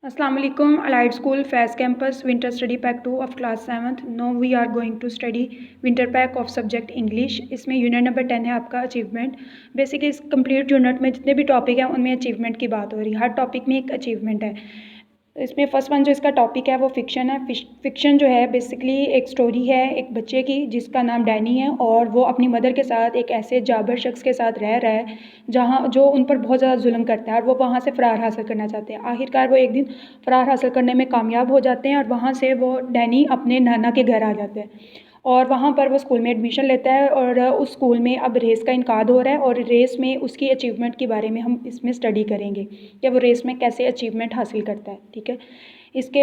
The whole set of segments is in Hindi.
Assalamu alaikum. Allied School Faiz Campus Winter Study Pack 2 of class 7th. Now we are going to study winter pack of subject English. इसमें यूनिट नंबर 10 है आपका अचीवमेंट। बेसिकली इस कंप्लीट यूनिट में जितने भी टॉपिक हैं उनमें अचीवमेंट की बात हो रही है। हर टॉपिक में एक अचीवमेंट है। इसमें फर्स्ट वन जो इसका टॉपिक है वो फिक्शन है। फिक्शन जो है बेसिकली एक स्टोरी है एक बच्चे की जिसका नाम डैनी है और वो अपनी मदर के साथ एक ऐसे जाबर शख्स के साथ रह रहा है जहाँ जो उन पर बहुत ज़्यादा जुल्म करता है और वो वहाँ से फ़रार हासिल करना चाहते हैं। आखिरकार वो एक दिन फ़रार हासिल करने में कामयाब हो जाते हैं और वहाँ से वो डैनी अपने नाना के घर आ जाते हैं और वहाँ पर वो स्कूल में एडमिशन लेता है और उस स्कूल में अब रेस का इनकाद हो रहा है और रेस में उसकी अचीवमेंट के बारे में हम इसमें स्टडी करेंगे कि वो रेस में कैसे अचीवमेंट हासिल करता है। ठीक है, इसके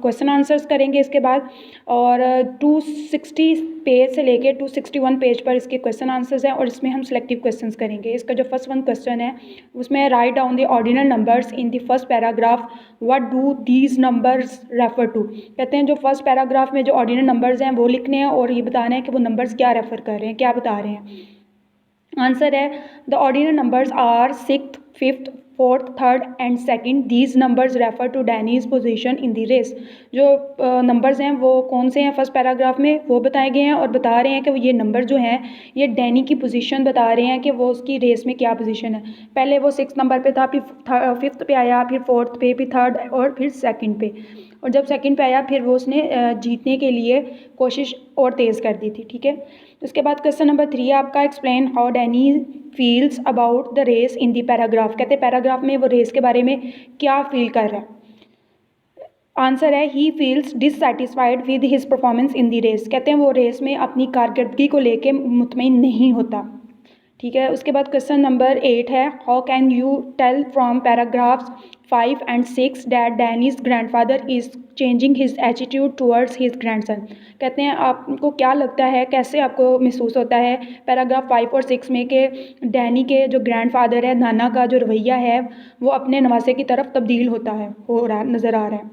क्वेश्चन आंसर्स करेंगे इसके बाद और 260 पेज से लेके 261 पेज पर इसके क्वेश्चन आंसर्स हैं और इसमें हम सिलेक्टिव क्वेश्चंस करेंगे। इसका जो फर्स्ट वन क्वेश्चन है उसमें write down the ordinal numbers in the first paragraph, what do these numbers refer to. कहते हैं जो फर्स्ट पैराग्राफ में जो ऑर्डिनल नंबर्स हैं वो लिखने हैं और ये बताना है कि वो नंबर्स क्या रेफर कर रहे हैं, क्या बता रहे हैं। आंसर है the ordinal numbers are 6th, 5th, 4th, 3rd and 2nd। These numbers refer to Danny's position in the race. जो नंबर्स हैं वो कौन से हैं फर्स्ट पैराग्राफ में वो बताए गए हैं और बता रहे हैं कि ये नंबर जो हैं ये डैनी की पोजीशन बता रहे हैं कि वो उसकी रेस में क्या पोजीशन है। पहले वो 6th नंबर पे था, फिर 5th पे आया, फिर 4th पे, फिर 3rd और फिर 2nd पे। और जब 2nd पे आया फिर वो उसने जीतने के लिए कोशिश और तेज़ कर दी थी। ठीक है, उसके बाद क्वेश्चन नंबर 3 है आपका, explain how Danny feels about the race in the paragraph. कहते हैं पैराग्राफ में वो रेस के बारे में क्या फील कर रहा है। आंसर है he feels dissatisfied with his performance in the race. कहते हैं वो रेस में अपनी कारकर्दगी को लेके मुतमईन नहीं होता। ठीक है, उसके बाद क्वेश्चन नंबर 8 है, how can you tell from paragraphs 5 and 6 that Danny's grandfather is changing his attitude towards his grandson. कहते हैं आपको क्या लगता है, कैसे आपको महसूस होता है पैराग्राफ 5 और 6 में कि डैनी के जो ग्रैंडफादर है नाना का जो रवैया है वो अपने नवासे की तरफ तब्दील होता है, हो रहा नज़र आ रहा है।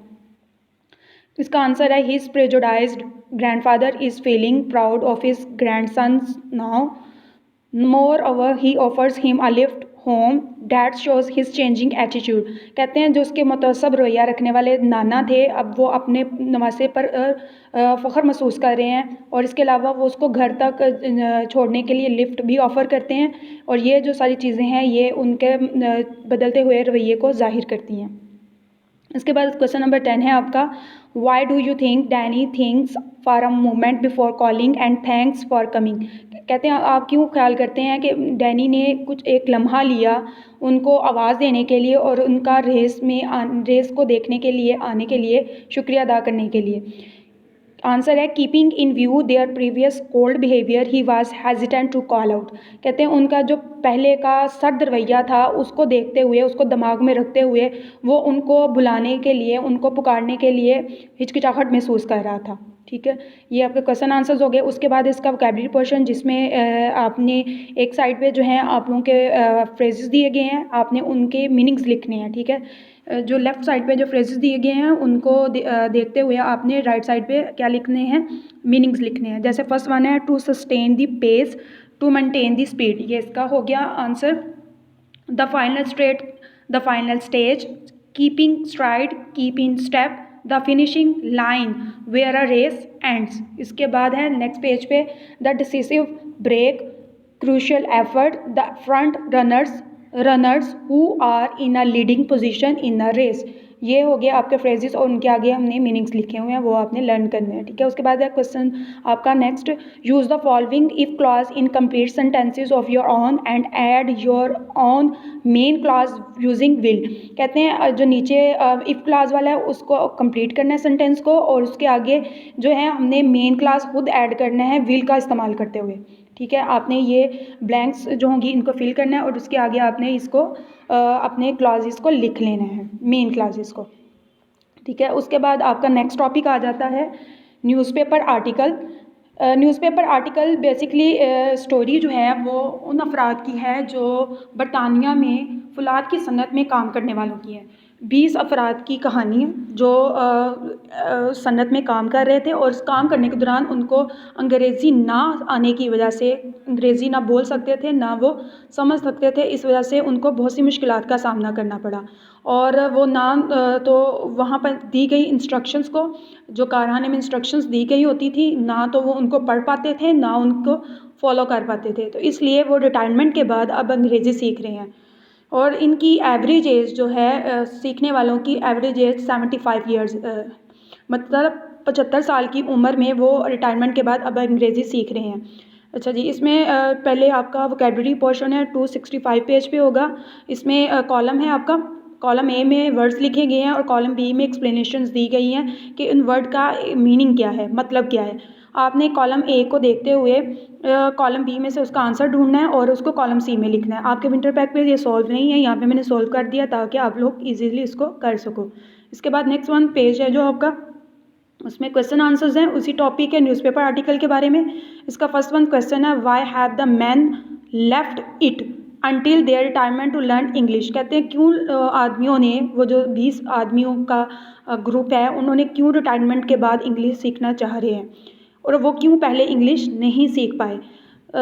इसका आंसर है his prejudiced grandfather is feeling proud of his grandsons now, moreover he offers him a lift home that shows his changing attitude। कहते हैं जो उसके मुतअस्सब रवैया रखने वाले नाना थे अब वो अपने नवासे पर फ़ख्र महसूस कर रहे हैं और इसके अलावा वो उसको घर तक छोड़ने के लिए लिफ्ट भी ऑफ़र करते हैं और ये जो सारी चीज़ें हैं ये उनके बदलते हुए रवैये को ज़ाहिर करती हैं। इसके बाद क्वेश्चन नंबर 10 है आपका, Y do you think Danny thinks for a moment before calling and thanks for coming. कहते हैं आप क्यों ख्याल करते हैं कि डैनी ने कुछ एक लम्हा लिया उनको आवाज़ देने के लिए और उनका रेस को देखने के लिए आने के लिए शुक्रिया अदा करने के लिए। आंसर है keeping in view their previous cold behaviour he was hesitant to call out. कहते हैं उनका जो पहले का सर्द रवैया था उसको देखते हुए उसको दिमाग में रखते हुए वो उनको बुलाने के लिए उनको पुकारने के लिए हिचकिचाहट महसूस कर रहा था। ठीक है, ये आपके क्वेश्चन आंसर्स हो गए। उसके बाद इसका वोकैबुलरी पोर्शन जिसमें आपने एक साइड पे जो है आप लोगों के फ्रेजेस दिए गए हैं, आपने उनके मीनिंग्स लिखने हैं। ठीक है, जो लेफ़्ट साइड पे जो फ्रेजेस दिए गए हैं उनको देखते हुए आपने राइट साइड पे क्या लिखने हैं, मीनिंग्स लिखने हैं। जैसे फर्स्ट वन है to sustain the pace, to maintain the speed, ये इसका हो गया answer. The final stage, keeping stride, keep in step, the finishing line where a race ends. इसके बाद है नेक्स्ट पेज पे the decisive break, crucial effort, the front runners who are in a leading position in a race. ये हो गया आपके फ्रेजेस और उनके आगे हमने मीनिंग्स लिखे हुए हैं वो आपने लर्न करने हैं। ठीक है, उसके बाद है क्वेश्चन आपका next, use the following if clause in complete sentences of your on and add your on main clause using will. कहते हैं जो नीचे इफ क्लॉज वाला है उसको कंप्लीट करना है सेंटेंस को और उसके आगे जो है हमने मेन क्लॉज खुद ऐड करना है विल का इस्तेमाल करते हुए। ठीक है, आपने ये ब्लैंक्स जो होंगी इनको फिल करना है और उसके आगे आपने इसको अपने क्लॉजेस को लिख लेना है, मेन क्लॉजेस को। ठीक है, उसके बाद आपका नेक्स्ट टॉपिक आ जाता है newspaper article. Newspaper article basically story जो है वो उन अफराद की है जो बरतानिया में फुलाद की सनत में काम करने वालों की है। 20 अफराद की कहानी जो सनत में काम कर रहे थे और इस काम करने के दौरान उनको अंग्रेज़ी ना आने की वजह से, अंग्रेज़ी ना बोल सकते थे, ना वो समझ सकते थे, इस वजह से उनको बहुत सी मुश्किलात का सामना करना पड़ा। और वो ना तो वहाँ पर दी गई इंस्ट्रक्शंस को, जो कारखाने में इंस्ट्रक्शंस दी गई होती थी, ना तो वो उनको पढ़ पाते थे, ना उनको फॉलो कर पाते थे। तो इसलिए वो रिटायरमेंट के बाद अब अंग्रेज़ी सीख रहे हैं। और इनकी एवरेज एज जो है सीखने वालों की एवरेज एज 75 ईयर्स, मतलब 75 साल की उम्र में वो रिटायरमेंट के बाद अब अंग्रेज़ी सीख रहे हैं। अच्छा जी, इसमें पहले आपका वोकैबुलरी पोर्शन है, 265 पेज पे होगा। इसमें कॉलम है आपका, कॉलम ए में वर्ड्स लिखे गए हैं और कॉलम बी में एक्सप्लेनेशंस दी गई हैं कि उन वर्ड का मीनिंग क्या है, मतलब क्या है। आपने कॉलम ए को देखते हुए कॉलम बी में से उसका आंसर ढूंढना है और उसको कॉलम सी में लिखना है। आपके विंटर पैक पे ये सॉल्व नहीं है, यहाँ पे मैंने सॉल्व कर दिया ताकि आप लोग इजीली इसको कर सको। इसके बाद नेक्स्ट वन पेज है जो आपका, उसमें क्वेश्चन आंसर्स हैं उसी टॉपिक के न्यूज़पेपर आर्टिकल के बारे में। इसका फर्स्ट वन क्वेश्चन है, why have the man left it until their retirement to learn English. कहते हैं क्यों आदमियों ने, वो जो 20 आदमियों का ग्रुप है, उन्होंने क्यों रिटायरमेंट के बाद इंग्लिश सीखना चाह रहे हैं और वो क्यों पहले इंग्लिश नहीं सीख पाए।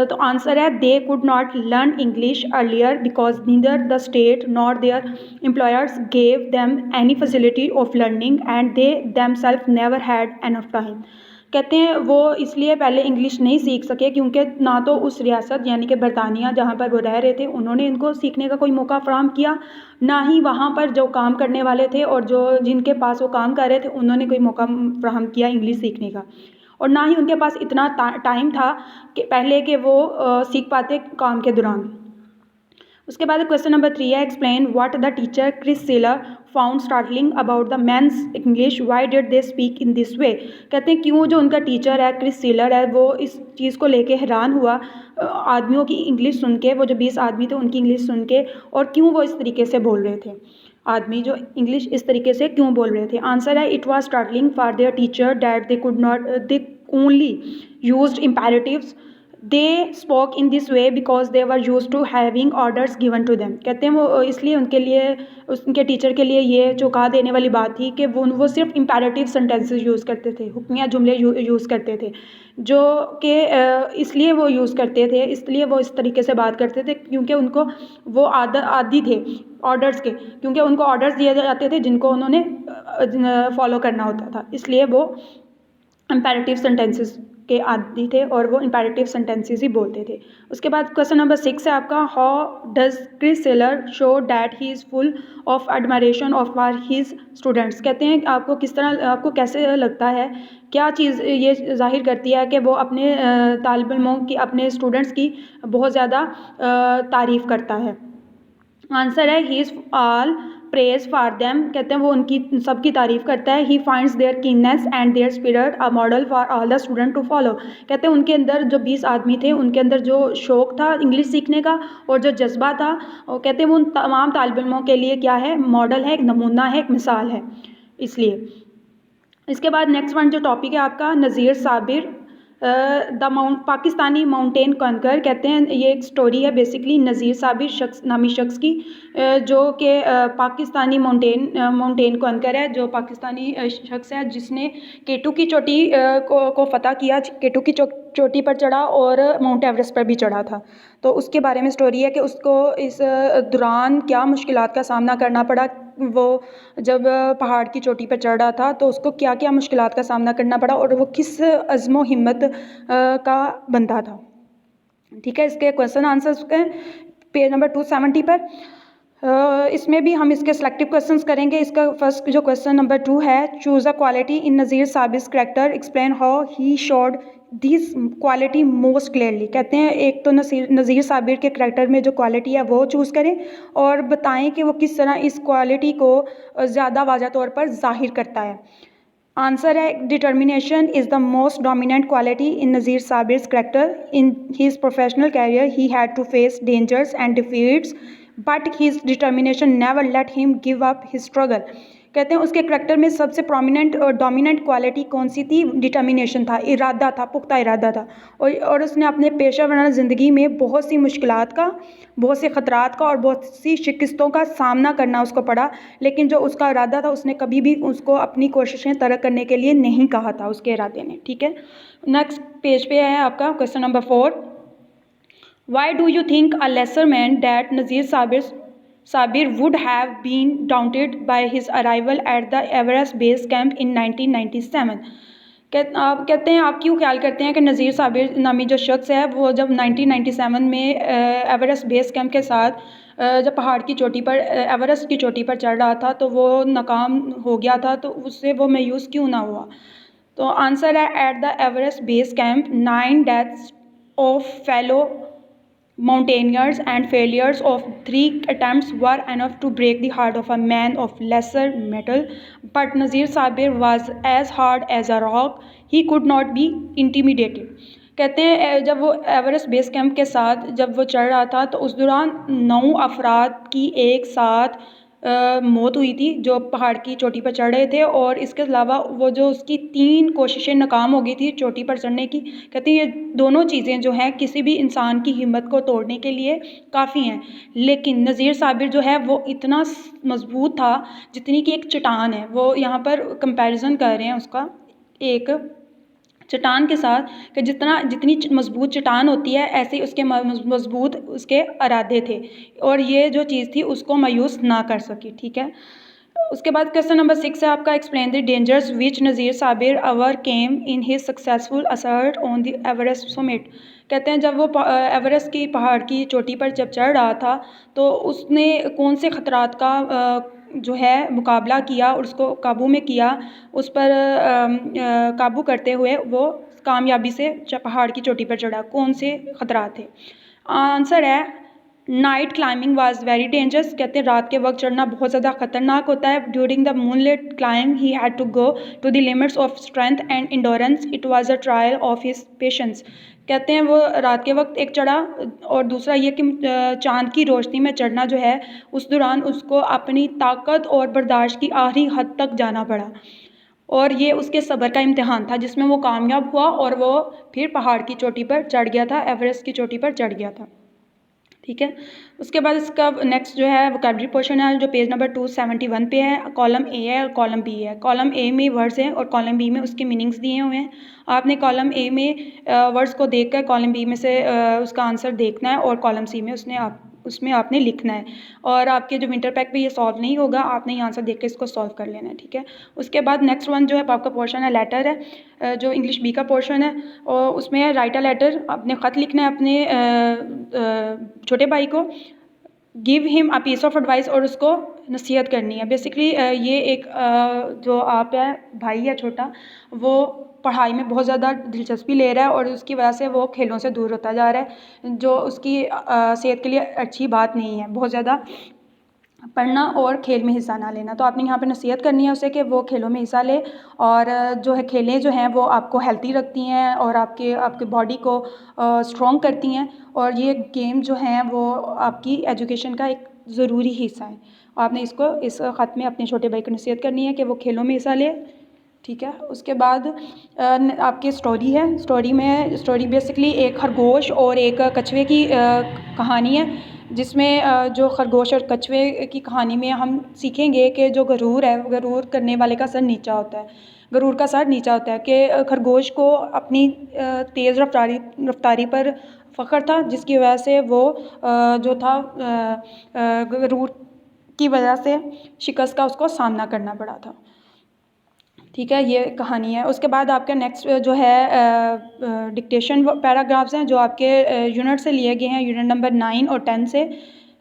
तो आंसर है, they could not learn English earlier because neither the state not their employers gave them any facility of learning and they them self never had enough time. कहते हैं वो इसलिए पहले इंग्लिश नहीं सीख सके क्योंकि ना तो उस रियासत यानी कि बरतानिया जहाँ पर वो रह रहे थे उन्होंने इनको सीखने का कोई मौका फराहम किया, ना ही वहाँ पर जो काम करने वाले थे और जो जिनके पास वो काम कर रहे थे उन्होंने कोई मौका फराहम किया इंग्लिश सीखने का, और ना ही उनके पास इतना टाइम था कि पहले के वो सीख पाते काम के दौरान। उसके बाद क्वेश्चन नंबर 3 है, explain what the teacher Chris Searle found startling about the men's English, why did they speak in this way. कहते हैं क्यों जो उनका टीचर है क्रिस सेलर है वो इस चीज़ को लेके हैरान हुआ आदमियों की इंग्लिश सुन के, वो जो 20 आदमी थे उनकी इंग्लिश सुन के, और क्यों वो इस तरीके से बोल रहे थे, आदमी जो इंग्लिश इस तरीके से क्यों बोल रहे थे। आंसर है, it was startling for their teacher that they could not, they only used imperatives, they spoke in this way because they were use to having orders given to them. कहते हैं वो इसलिए उनके लिए, उनके टीचर के लिए ये चौंका देने वाली बात थी कि वो सिर्फ इम्पेरेटिव सेंटेंसेस यूज़ करते थे, हुक्मिया जुमले यूज़ करते थे, जो कि इसलिए वो यूज़ करते थे, इसलिए वो इस तरीके से बात करते थे क्योंकि उनको वो आदी थे ऑर्डर्स के, क्योंकि उनको ऑर्डर्स दिए जाते थे जिनको उन्होंने फॉलो करना होता था, इसलिए वो इम्पेरेटिव सेंटेंसेस के आदी थे और वो इम्पेरेटिव सेंटेंसेस ही बोलते थे। उसके बाद क्वेश्चन नंबर 6 है आपका, how does Chris Searle show that he is full of admiration of for his students. कहते हैं आपको किस तरह, आपको कैसे लगता है, क्या चीज़ ये जाहिर करती है कि वो अपने तालिब इल्मों की, अपने स्टूडेंट्स की बहुत ज़्यादा तारीफ़ करता है। आंसर है, he is all praise for them. कहते हैं वो उनकी सबकी तारीफ़ करता है। He finds their keenness and their spirit a model for all the student to follow. कहते हैं उनके अंदर जो 20 आदमी थे उनके अंदर जो शौक़ था इंग्लिश सीखने का और जो जज्बा था, और कहते हैं वो उन तमाम तालिब इल्मों के लिए क्या है, मॉडल है, एक नमूना है, एक मिसाल है। इसलिए इसके बाद नेक्स्ट वन जो टॉपिक है आपका, Nazir Sabir the Pakistani mountain conqueror. कहते हैं ये एक स्टोरी है बेसिकली नज़ीर साबिर नामी शख्स की, जो कि पाकिस्तानी माउंटेन कॉन्कर है, जो पाकिस्तानी शख्स है जिसने केटू की चोटी को फ़तह किया, केटू की चोटी पर चढ़ा और माउंट एवरेस्ट पर भी चढ़ा था। तो उसके बारे में स्टोरी है कि उसको इस दौरान क्या मुश्किलात का सामना करना पड़ा, वो जब पहाड़ की चोटी पर चढ़ रहा था तो उसको क्या क्या मुश्किलात का सामना करना पड़ा और वो किस अज़्म हिम्मत का बंदा था। ठीक है, इसके क्वेश्चन आंसर्स के पेज नंबर 270 पर इसमें भी हम इसके सिलेक्टिव क्वेश्चंस करेंगे। इसका फर्स्ट जो क्वेश्चन नंबर 2 है, choose a quality in Nazir Sabir character, explain how he showed this quality most clearly. कहते हैं एक तो नज़ीर साबिर के करैक्टर में जो क्वालिटी है वो चूज़ करें और बताएं कि वो किस तरह इस क्वालिटी को ज़्यादा वाज़ह तौर पर जाहिर करता है। आंसर है, determination is the most dominant quality in Nazir Sabir character. In his professional career he had to face dangers and defeats, but his determination never let him give up his struggle. कहते हैं उसके करैक्टर में सबसे प्रोमिनेंट और डोमिनेंट क्वालिटी कौन सी थी? डिटर्मिनेशन था, इरादा था, पुख्ता इरादा था। और उसने अपने पेशा वराना ज़िंदगी में बहुत सी मुश्किलात का, बहुत से ख़तरात का और बहुत सी शिकस्तों का सामना करना उसको पड़ा, लेकिन जो उसका इरादा था उसने कभी भी उसको अपनी कोशिशें तर्क करने के लिए नहीं कहा था उसके इरादे ने। ठीक है, नेक्स्ट पेज पे है आपका question number 4। Why do you think a lesser man that Nazir Sabir would have been daunted by his arrival at the Everest Base Camp in 1997? आप कहते हैं, आप क्यों ख्याल करते हैं कि नज़ीर साबिर नामी जो शख्स है वो जब 1997 में एवरेस्ट बेस कैंप के साथ जब पहाड़ की चोटी पर एवरेस्ट की चोटी पर चढ़ रहा था तो वो नाकाम हो गया था, तो उससे वो मायूस क्यों ना हुआ? तो आंसर है, at the Everest base camp 9 deaths of fellow mountaineers and failures of 3 attempts were enough to break the heart of a man of lesser mettle. But Nazir Sabir was as hard as a rock. He could not be intimidated. कहते हैं जब वो एवरेस्ट बेस कैंप के साथ जब वो चढ़ रहा था तो उस दौरान 9 अफराद की एक साथ मौत हुई थी जो पहाड़ की चोटी पर चढ़ रहे थे, और इसके अलावा वो जो उसकी 3 कोशिशें नाकाम हो गई थी चोटी पर चढ़ने की। कहते हैं ये दोनों चीज़ें जो हैं किसी भी इंसान की हिम्मत को तोड़ने के लिए काफ़ी हैं, लेकिन नज़ीर साबिर जो है वो इतना मजबूत था जितनी कि एक चट्टान है। वो यहाँ पर कंपैरिजन कर रहे हैं उसका एक चट्टान के साथ कि जितनी मजबूत चट्टान होती है ऐसे ही उसके मजबूत उसके इरादे थे, और ये जो चीज़ थी उसको मायूस ना कर सकी। ठीक है, उसके बाद क्वेश्चन नंबर 6 है आपका, explain the dangers which Nazir Sabir overcame in his successful ascent on the Everest summit. कहते हैं जब वो एवरेस्ट की पहाड़ की चोटी पर जब चढ़ रहा था तो उसने कौन से ख़तरात का जो है मुकाबला किया और उसको काबू में किया, उस पर काबू करते हुए वो कामयाबी से पहाड़ की चोटी पर चढ़ा। कौन से ख़तरात थे? आंसर है, night climbing was very dangerous. कहते हैं रात के वक्त चढ़ना बहुत ज़्यादा खतरनाक होता है। During the moonlight climb he had to go to the limits of strength and endurance. It was a trial of his patience. कहते हैं वो रात के वक्त एक चढ़ा, और दूसरा ये कि चांद की रोशनी में चढ़ना जो है उस दौरान उसको अपनी ताकत और बर्दाश्त की आखिरी हद तक जाना पड़ा, और ये उसके सब्र का इम्तिहान था जिसमें वो कामयाब हुआ और वो फिर पहाड़ की चोटी पर चढ़ गया था, एवरेस्ट की चोटी पर चढ़ गया था। ठीक है, उसके बाद इसका नेक्स्ट जो है वोकैबुलरी पोर्शन है जो पेज नंबर 271 पे है। कॉलम ए है और कॉलम बी है। कॉलम ए में वर्ड्स हैं और कॉलम बी में उसके मीनिंग्स दिए हुए हैं। आपने कॉलम ए में वर्ड्स को देखकर कॉलम बी में से उसका आंसर देखना है, और कॉलम सी में उसमें आपने लिखना है, और आपके जो विंटर पैक पे ये सॉल्व नहीं होगा, आपने ये आंसर देख के इसको सॉल्व कर लेना है। ठीक है, उसके बाद नेक्स्ट वन जो है आपका पोर्शन है लेटर है, जो इंग्लिश बी का पोर्शन है, और उसमें है राइट अ लेटर। आपने ख़त लिखना है अपने छोटे भाई को, give him a piece of advice, और उसको नसीहत करनी है। बेसिकली ये एक जो आप है भाई है छोटा, वो पढ़ाई में बहुत ज़्यादा दिलचस्पी ले रहा है और उसकी वजह से वो खेलों से दूर होता जा रहा है, जो उसकी सेहत के लिए अच्छी बात नहीं है, बहुत ज़्यादा पढ़ना और खेल में हिस्सा ना लेना। तो आपने यहाँ पे नसीहत करनी है उसे कि वो खेलों में हिस्सा ले, और जो है खेलें जो हैं वो आपको हेल्दी रखती हैं और आपके बॉडी को स्ट्रॉन्ग करती हैं, और ये गेम जो हैं वो आपकी एजुकेशन का एक ज़रूरी हिस्सा है। आपने इस ख़त में अपने छोटे भाई को नसीहत करनी है कि वो खेलों में हिस्सा ले। ठीक है, उसके बाद आपकी स्टोरी है। स्टोरी बेसिकली एक खरगोश और एक कछुए की कहानी है, जिसमें जो खरगोश और कछुए की कहानी में हम सीखेंगे कि जो गरूर है, गरूर करने वाले का सर नीचा होता है, गरूर का सर नीचा होता है, कि खरगोश को अपनी तेज़ रफ्तारी पर फ़ख्र था, जिसकी वजह से वो जो था गरूर की वजह से शिकस्त का उसको सामना करना पड़ा था। ठीक है, ये कहानी है। उसके बाद आपका नेक्स्ट जो है डिक्टेशन पैराग्राफ्स हैं जो आपके यूनिट से लिए गए हैं, यूनिट नंबर 9 और 10 से।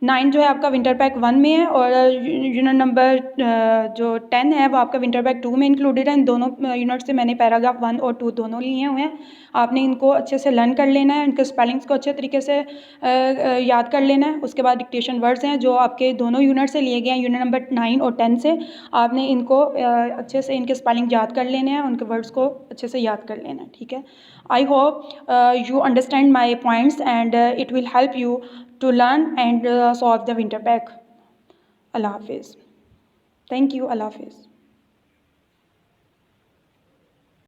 9 जो है आपका विंटर पैक 1 में है, और यूनिट नंबर जो 10 है वो आपका विंटर पैक 2 में इंक्लूडेड है। इन दोनों यूनिट से मैंने पैराग्राफ 1 और 2 दोनों लिए हुए हैं। आपने इनको अच्छे से लर्न कर लेना है, इनके स्पेलिंग्स को अच्छे तरीके से याद कर लेना है। उसके बाद डिक्टेशन वर्ड्स हैं जो आपके दोनों यूनिट से लिए गए हैं, यूनिट नंबर 9 और 10 से। आपने इनको अच्छे से इनके स्पेलिंग याद कर लेने हैं, उनके वर्ड्स को अच्छे से याद कर लेना है। ठीक है, I hope you understand my points and it will help you to learn and solve the winter pack. Allah Hafiz. Thank you, अल्लाह हाफिज़।